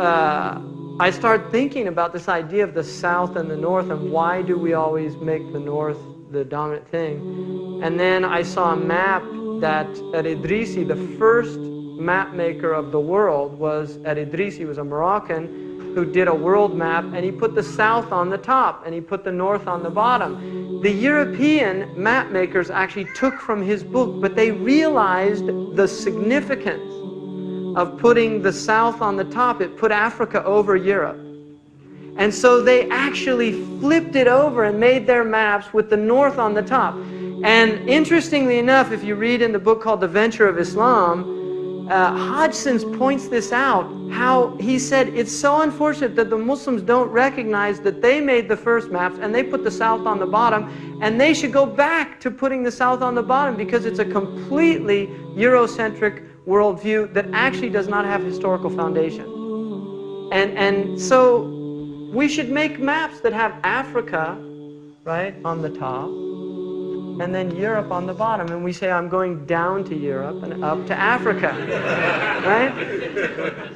I started thinking about this idea of the south and the north, and why do we always make the north the dominant thing. And then I saw a map that Al-Idrisi, the first map maker of the world, was Al-Idrisi. He was a Moroccan who did a world map, and he put the south on the top and he put the north on the bottom. The European map makers actually took from his book, but they realized the significance of putting the south on the top. It put Africa over Europe. And so they actually flipped it over and made their maps with the north on the top. And interestingly enough, if you read in the book called The Venture of Islam, Hodgson's points this out, how he said it's so unfortunate that the Muslims don't recognize that they made the first maps and they put the south on the bottom, and they should go back to putting the south on the bottom, because it's a completely Eurocentric worldview that actually does not have historical foundation. And so we should make maps that have Africa, right, on the top, and then Europe on the bottom. And we say, I'm going down to Europe and up to Africa, right?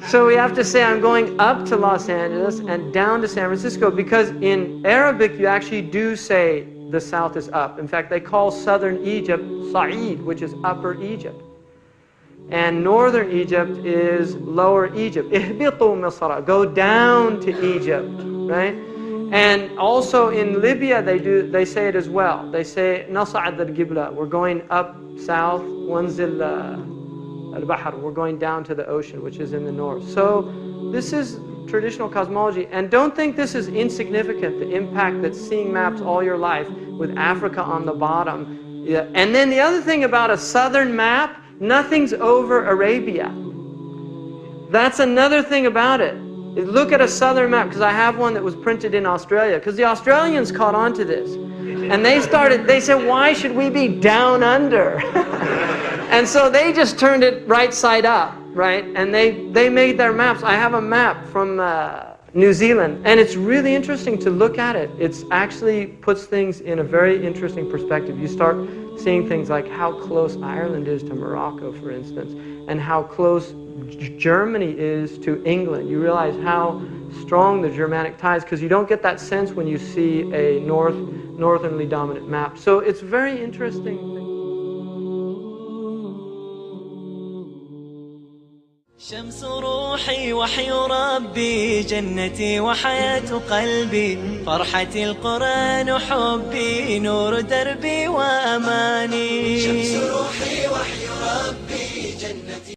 So we have to say, I'm going up to Los Angeles and down to San Francisco, because in Arabic, you actually do say the south is up. In fact, they call southern Egypt Sa'id, which is upper Egypt. And northern Egypt is lower Egypt. Ihbitu Misra, go down to Egypt, right? And also in Libya, they say it as well. They say Nas'ad al-Qibla, we're going up south. Wanzil al-Bahr, we're going down to the ocean, which is in the north. So this is traditional cosmology. And don't think this is insignificant, the impact that seeing maps all your life with Africa on the bottom. Yeah. And then the other thing about a southern map, nothing's over Arabia. That's another thing about it. Look at a southern map, because I have one that was printed in Australia, because the Australians caught on to this. And they said, why should we be down under? And so they just turned it right side up, right? And they made their maps. I have a map from New Zealand, and it's really interesting to look at it. It actually puts things in a very interesting perspective. You start seeing things like how close Ireland is to Morocco, for instance, and how close Germany is to England. You realize how strong the Germanic ties, because you don't get that sense when you see a northernly dominant map. So it's very interesting. شمس روحي وحي ربي جنتي وحياة قلبي فرحتي القرآن حبي نور دربي وأماني شمس روحي وحي ربي جنتي